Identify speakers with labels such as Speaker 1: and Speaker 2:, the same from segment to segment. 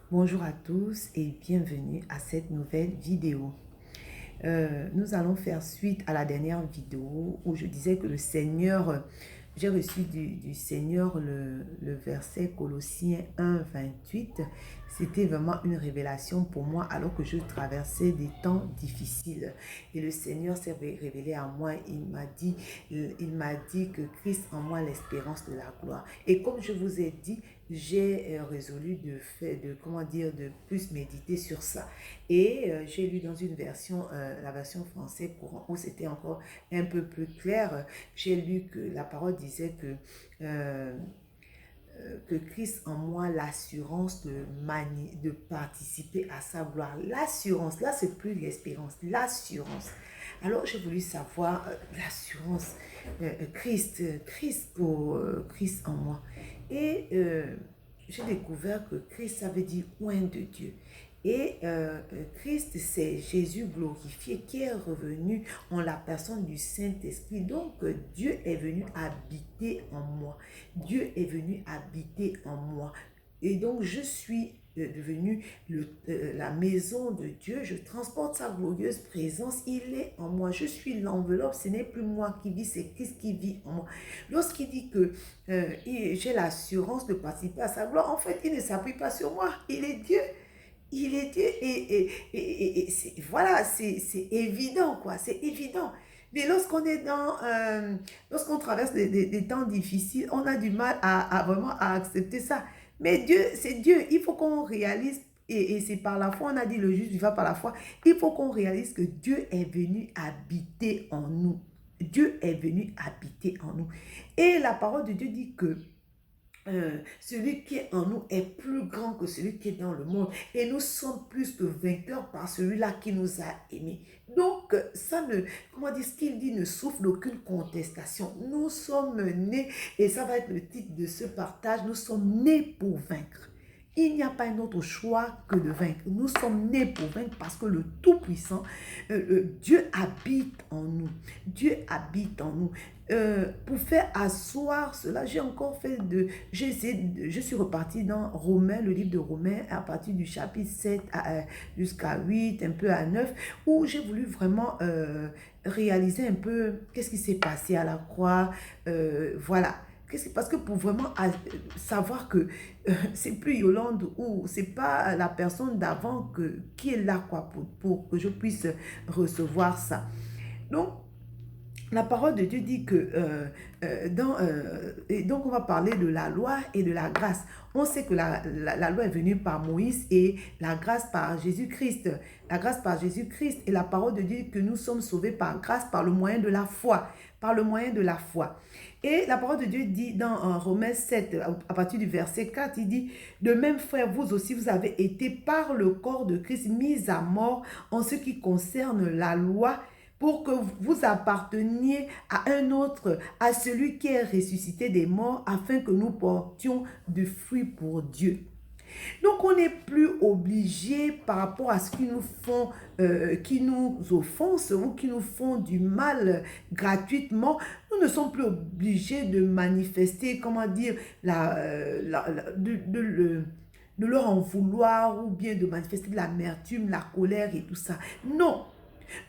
Speaker 1: Bonjour à tous et bienvenue à cette nouvelle vidéo. Nous allons faire suite à la dernière vidéo où je disais que le Seigneur, j'ai reçu du Seigneur le verset Colossiens 1, 28. C'était vraiment une révélation pour moi alors que je traversais des temps difficiles. Et le Seigneur s'est révélé à moi. Il m'a dit que Christ en moi l'espérance de la gloire. Et comme je vous ai dit, j'ai résolu de plus méditer sur ça. Et j'ai lu dans une version, la version française courant, où c'était encore un peu plus clair. J'ai lu que la parole disait euh, que Christ en moi, l'assurance de participer à sa gloire. L'assurance, là, c'est plus l'espérance, l'assurance. Alors, j'ai voulu savoir l'assurance, Christ en moi. Et j'ai découvert que Christ, ça veut dire oint de Dieu. Et Christ, c'est Jésus glorifié qui est revenu en la personne du Saint-Esprit. Donc, Dieu est venu habiter en moi. Dieu est venu habiter en moi. Et donc, je suis devenu la maison de Dieu. Je transporte sa glorieuse présence. Il est en moi. Je suis l'enveloppe. Ce n'est plus moi qui vis, c'est Christ qui vit en moi. Lorsqu'il dit que j'ai l'assurance de participer à sa gloire, en fait, il ne s'appuie pas sur moi. Il est Dieu. Il est Dieu voilà, c'est évident, quoi, c'est évident. Mais lorsqu'on traverse des temps difficiles, on a du mal à vraiment à accepter ça. Mais Dieu, c'est Dieu. Il faut qu'on réalise, et c'est par la foi, on a dit le juste vivra par la foi. Il faut qu'on réalise que Dieu est venu habiter en nous. Dieu est venu habiter en nous. Et la parole de Dieu dit que celui qui est en nous est plus grand que celui qui est dans le monde. Et nous sommes plus que vainqueurs par celui-là qui nous a aimés. Donc, comment dire, ce qu'il dit ne souffre d'aucune contestation. Nous sommes nés, et ça va être le titre de ce partage, nous sommes nés pour vaincre. Il n'y a pas un autre choix que de vaincre. Nous sommes nés pour vaincre parce que le Tout-Puissant, Dieu habite en nous. Dieu habite en nous. Pour faire asseoir cela, je suis repartie dans Romains, le livre de Romains, à partir du chapitre 7 jusqu'à 8, un peu à 9, où j'ai voulu vraiment réaliser un peu qu'est-ce qui s'est passé à la croix, voilà. Parce que pour vraiment savoir que c'est plus Yolande ou c'est pas la personne d'avant qui est là quoi, pour que je puisse recevoir ça. Donc, la parole de Dieu dit que et donc on va parler de la loi et de la grâce. On sait que la loi est venue par Moïse et la grâce par Jésus-Christ. La grâce par Jésus-Christ et la parole de Dieu que nous sommes sauvés par grâce par le moyen de la foi. Par le moyen de la foi. Et la parole de Dieu dit dans Romains 7, à partir du verset 4, il dit: de même, frères, vous aussi, vous avez été par le corps de Christ mis à mort en ce qui concerne la loi, pour que vous apparteniez à un autre, à celui qui est ressuscité des morts, afin que nous portions du fruit pour Dieu. Donc, on n'est plus obligé par rapport à ce qu'ils nous font, qui nous offensent ou qui nous font du mal gratuitement. Nous ne sommes plus obligés de manifester, comment dire, de leur en vouloir ou bien de manifester de l'amertume, la colère et tout ça. Non.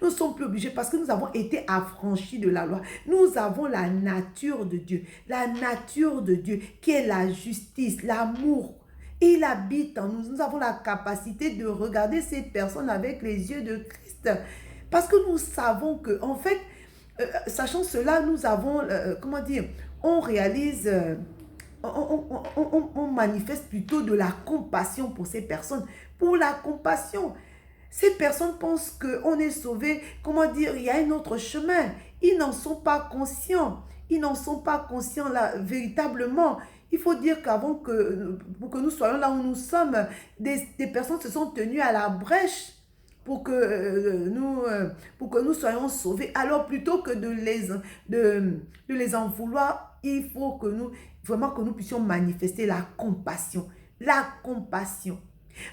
Speaker 1: Nous ne sommes plus obligés parce que nous avons été affranchis de la loi. Nous avons la nature de Dieu. La nature de Dieu qui est la justice, l'amour. Il habite en nous. Nous avons la capacité de regarder ces personnes avec les yeux de Christ. Parce que nous savons que, en fait, sachant cela, nous avons, comment dire, on réalise, on manifeste plutôt de la compassion pour ces personnes. Pour la compassion. Ces personnes pensent qu'on est sauvé, comment dire, il y a un autre chemin. Ils n'en sont pas conscients. Ils n'en sont pas conscients là, véritablement. Il faut dire pour que nous soyons là où nous sommes, des personnes se sont tenues à la brèche pour que nous soyons sauvés. Alors plutôt que de les en vouloir, il faut vraiment que nous puissions manifester la compassion. La compassion.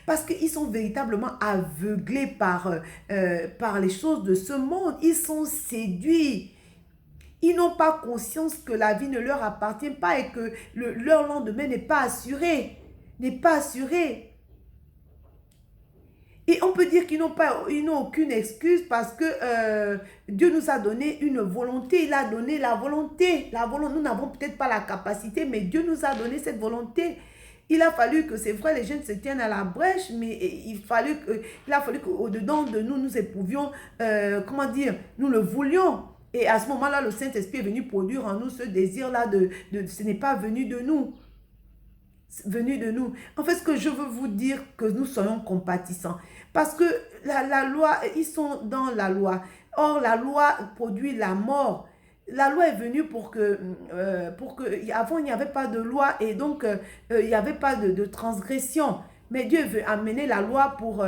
Speaker 1: Parce qu'ils sont véritablement aveuglés par les choses de ce monde. Ils sont séduits. Ils n'ont pas conscience que la vie ne leur appartient pas et que leur lendemain n'est pas assuré. N'est pas assuré. Et on peut dire qu'ils n'ont aucune excuse parce que Dieu nous a donné une volonté. Il a donné la volonté. Nous n'avons peut-être pas la capacité, mais Dieu nous a donné cette volonté. Il a fallu que, c'est vrai, les jeunes se tiennent à la brèche, mais il a fallu qu'au-dedans de nous, nous éprouvions, comment dire, nous le voulions. Et à ce moment-là, le Saint-Esprit est venu produire en nous ce désir-là ce n'est pas venu de nous. Venu de nous. En fait, ce que je veux vous dire, que nous soyons compatissants. Parce que la loi, ils sont dans la loi. Or, la loi produit la mort. La loi est venue pour que avant, il n'y avait pas de loi et donc, il n'y avait pas de transgression. Mais Dieu veut amener la loi pour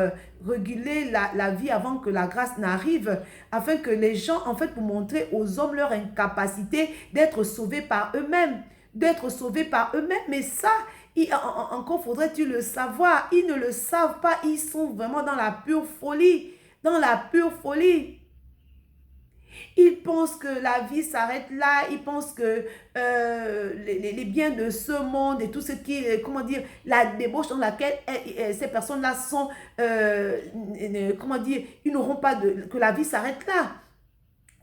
Speaker 1: réguler la vie avant que la grâce n'arrive, afin que les gens, en fait, pour montrer aux hommes leur incapacité d'être sauvés par eux-mêmes. Mais ça, encore faudrait-il le savoir. Ils ne le savent pas. Ils sont vraiment dans la pure folie. Dans la pure folie. Ils pensent que la vie s'arrête là. Ils pensent que les biens de ce monde et tout ce qui, comment dire, la débauche dans laquelle ces personnes-là sont, comment dire, ils n'auront pas que la vie s'arrête là.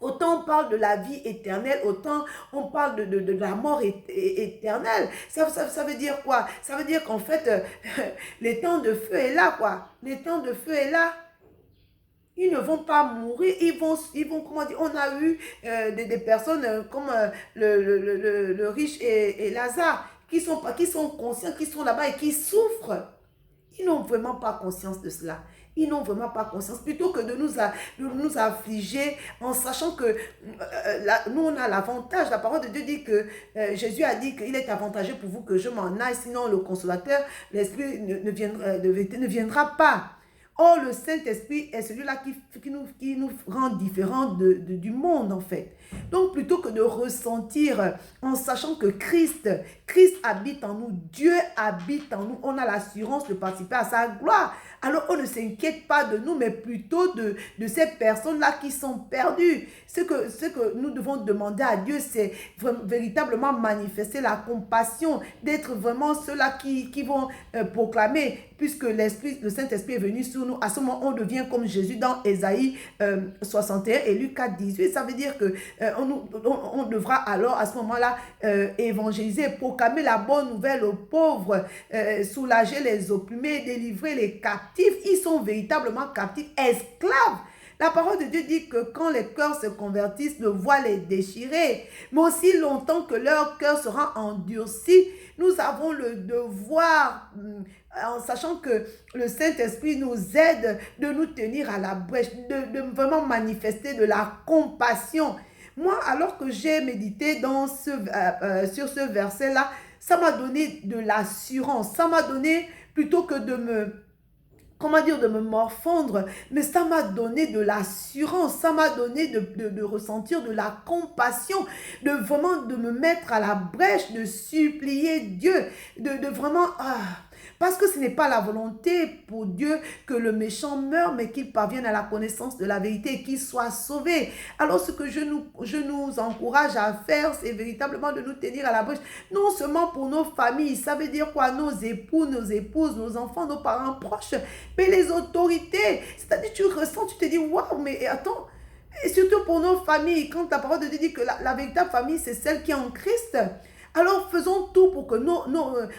Speaker 1: Autant on parle de la vie éternelle, autant on parle de la mort éternelle. Ça veut dire quoi? Ça veut dire qu'en fait, les temps de feu est là, quoi. Les temps de feu est là. Ils ne vont pas mourir, ils vont comment dire, on a eu des personnes comme le riche et Lazare, qui sont conscients, qui sont là-bas et qui souffrent. Ils n'ont vraiment pas conscience de cela. Ils n'ont vraiment pas conscience. Plutôt que de nous affliger en sachant que nous, on a l'avantage. La parole de Dieu dit que Jésus a dit qu'il est avantageux pour vous que je m'en aille. Sinon, le consolateur, l'Esprit ne viendra pas. Or, le Saint-Esprit est celui-là qui nous rend différents du monde, en fait. Donc, plutôt que de ressentir en sachant que Christ habite en nous, Dieu habite en nous, on a l'assurance de participer à sa gloire. Alors, on ne s'inquiète pas de nous, mais plutôt de ces personnes-là qui sont perdues. Ce que nous devons demander à Dieu, c'est véritablement manifester la compassion, d'être vraiment ceux-là qui vont proclamer, puisque le Saint-Esprit est venu sur nous. À ce moment, on devient comme Jésus dans Ésaïe 61 et Luc 4, 18. Ça veut dire que on devra alors à ce moment-là évangéliser, proclamer la bonne nouvelle aux pauvres, soulager les opprimés, délivrer les captifs. Ils sont véritablement captifs, esclaves. La parole de Dieu dit que quand les cœurs se convertissent, le voile est déchiré. Mais aussi longtemps que leur cœur sera endurci, nous avons le devoir, en sachant que le Saint-Esprit nous aide, de nous tenir à la brèche, de vraiment manifester de la compassion. Moi, alors que j'ai médité sur ce verset-là, ça m'a donné de l'assurance. Ça m'a donné, plutôt que de me morfondre, mais ça m'a donné de l'assurance, ça m'a donné de ressentir de la compassion, de vraiment de me mettre à la brèche, de supplier Dieu, de vraiment... parce que ce n'est pas la volonté pour Dieu que le méchant meure, mais qu'il parvienne à la connaissance de la vérité et qu'il soit sauvé. Alors ce que je nous encourage à faire, c'est véritablement de nous tenir à la brèche, non seulement pour nos familles, ça veut dire quoi? Nos époux, nos épouses, nos enfants, nos parents proches, mais les autorités. C'est-à-dire, tu ressens, tu te dis, waouh, mais attends, et surtout pour nos familles, quand la parole de Dieu dit que la véritable famille, c'est celle qui est en Christ. Alors faisons tout pour que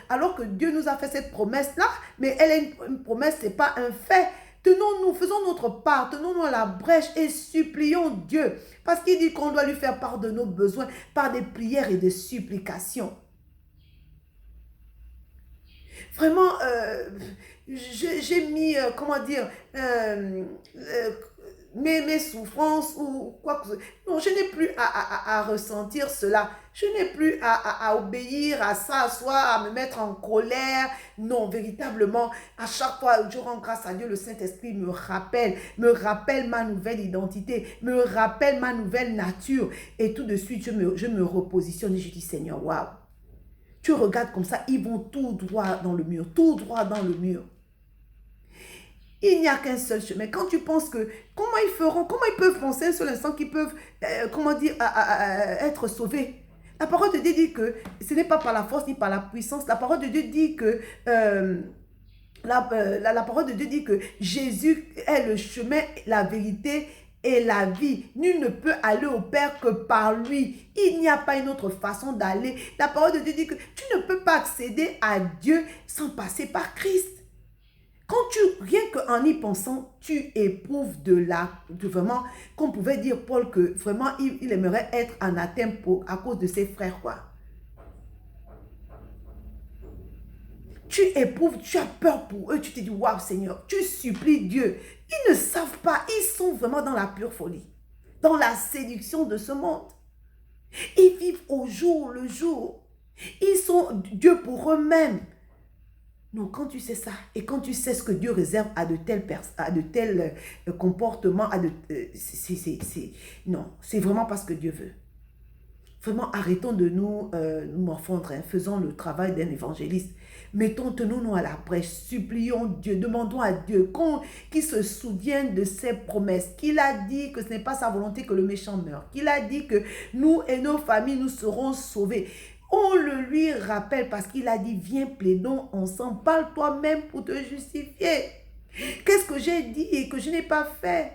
Speaker 1: alors que Dieu nous a fait cette promesse-là, mais elle est une promesse, ce n'est pas un fait. Tenons-nous, faisons notre part, tenons-nous à la brèche et supplions Dieu. Parce qu'il dit qu'on doit lui faire part de nos besoins par des prières et des supplications. Vraiment, j'ai mis, comment dire, mes souffrances ou quoi que ce soit. Non, je n'ai plus à ressentir cela. Je n'ai plus à obéir à ça, soit à me mettre en colère. Non, véritablement, à chaque fois, je rends grâce à Dieu, le Saint-Esprit me rappelle ma nouvelle identité, me rappelle ma nouvelle nature. Et tout de suite, je me repositionne et je dis, Seigneur, waouh. Tu regardes comme ça, ils vont tout droit dans le mur, tout droit dans le mur. Il n'y a qu'un seul chemin. Quand tu penses que, comment ils peuvent penser un seul instant qu'ils peuvent, être sauvés? La parole de Dieu dit que ce n'est pas par la force ni par la puissance. La parole de Dieu dit que la parole de Dieu dit que Jésus est le chemin, la vérité et la vie. Nul ne peut aller au Père que par lui. Il n'y a pas une autre façon d'aller. La parole de Dieu dit que tu ne peux pas accéder à Dieu sans passer par Christ. Quand rien qu'en y pensant, tu éprouves vraiment, qu'on pouvait dire Paul que vraiment il aimerait être anathème à cause de ses frères, quoi. Tu éprouves, tu as peur pour eux, tu te dis, waouh Seigneur, tu supplies Dieu. Ils ne savent pas, ils sont vraiment dans la pure folie, dans la séduction de ce monde. Ils vivent au jour le jour. Ils sont Dieu pour eux-mêmes. Non, quand tu sais ça, et quand tu sais ce que Dieu réserve à de tels comportements, non, c'est vraiment pas ce que Dieu veut. Vraiment, arrêtons de nous morfondre, hein, faisons le travail d'un évangéliste. Tenons-nous à la brèche, supplions Dieu, demandons à Dieu qu'il se souvienne de ses promesses, qu'il a dit que ce n'est pas sa volonté que le méchant meure, qu'il a dit que nous et nos familles, nous serons sauvés. On le lui rappelle parce qu'il a dit, viens, plaidons ensemble, parle toi-même pour te justifier. Qu'est-ce que j'ai dit et que je n'ai pas fait?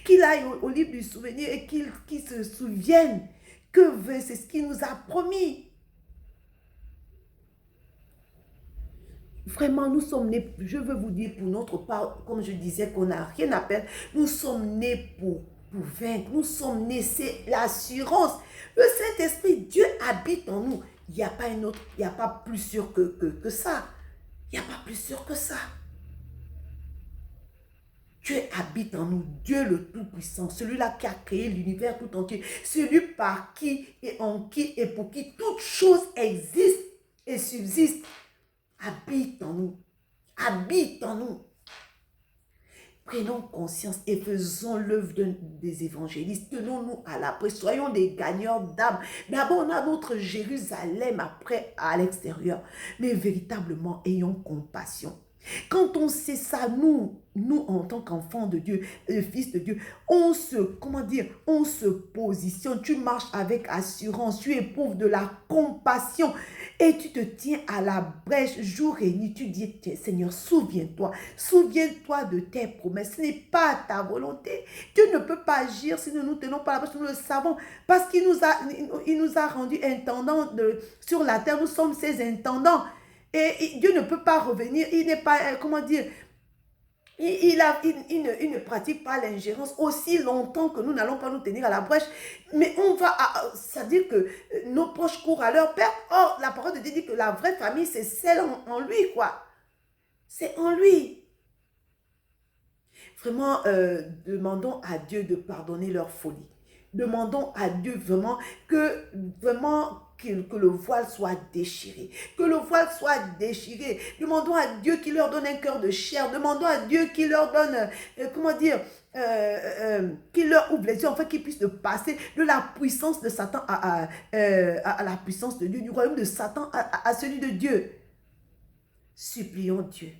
Speaker 1: Qu'il aille au livre du souvenir et qu'il se souvienne que c'est ce qu'il nous a promis. Vraiment, nous sommes nés, je veux vous dire pour notre part, comme je disais, qu'on n'a rien à perdre. Nous sommes nés pour vaincre. Nous sommes nés, c'est l'assurance. Le Saint-Esprit, Dieu habite en nous. Il n'y a pas une autre, il n'y a pas plus sûr que ça. Il n'y a pas plus sûr que ça. Dieu habite en nous, Dieu le Tout-Puissant, celui-là qui a créé l'univers tout entier, celui par qui et en qui et pour qui toute chose existe et subsiste, habite en nous, habite en nous. Prenons conscience et faisons l'œuvre des évangélistes. Tenons-nous à la presse. Soyons des gagneurs d'âme. D'abord, on a notre Jérusalem après à l'extérieur. Mais véritablement, ayons compassion. Quand on sait ça, nous en tant qu'enfants de Dieu, fils de Dieu, on se positionne, tu marches avec assurance, tu éprouves de la compassion et tu te tiens à la brèche jour et nuit. Tu dis, Seigneur, souviens-toi de tes promesses. Ce n'est pas ta volonté. Dieu ne peut pas agir si nous ne nous tenons pas à la brèche, nous le savons, parce qu'il nous a rendus intendants sur la terre, nous sommes ses intendants. Et Dieu ne peut pas revenir, il n'est pas, il ne pratique pas l'ingérence aussi longtemps que nous n'allons pas nous tenir à la brèche. Mais c'est-à-dire que nos proches courent à leur perte. Or, la parole de Dieu dit que la vraie famille, c'est celle en lui, quoi. C'est en lui. Vraiment, demandons à Dieu de pardonner leur folie. Demandons à Dieu vraiment que le voile soit déchiré. Que le voile soit déchiré. Demandons à Dieu qu'il leur donne un cœur de chair. Demandons à Dieu qu'il leur donne, qu'il leur ouvre les yeux, en fait, qu'ils puissent passer de la puissance de Satan à la puissance de Dieu, du royaume de Satan à celui de Dieu. Supplions Dieu.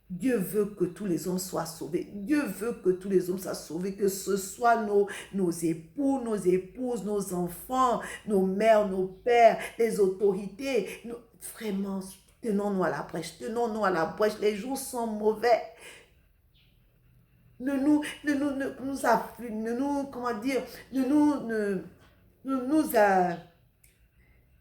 Speaker 1: Dieu veut que tous les hommes soient sauvés. Dieu veut que tous les hommes soient sauvés, que ce soit nos époux, nos épouses, nos enfants, nos mères, nos pères, les autorités. Vraiment, tenons-nous à la brèche. Tenons-nous à la brèche. Les jours sont mauvais. Ne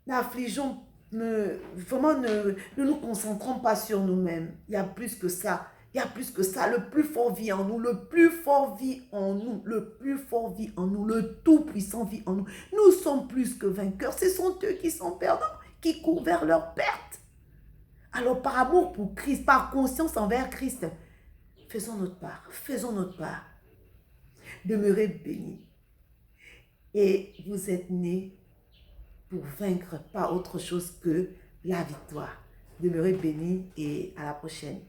Speaker 1: n'affligeons. Vraiment, ne nous concentrons pas sur nous-mêmes. Il y a plus que ça. Il y a plus que ça. Le plus fort vit en nous. Le plus fort vit en nous. Le plus fort vit en nous. Le Tout-Puissant vit en nous. Nous sommes plus que vainqueurs. Ce sont eux qui sont perdants, qui courent vers leur perte. Alors, par amour pour Christ, par conscience envers Christ, faisons notre part. Faisons notre part. Demeurez bénis. Et vous êtes nés pour vaincre, pas autre chose que la victoire. Demeurez bénis et à la prochaine.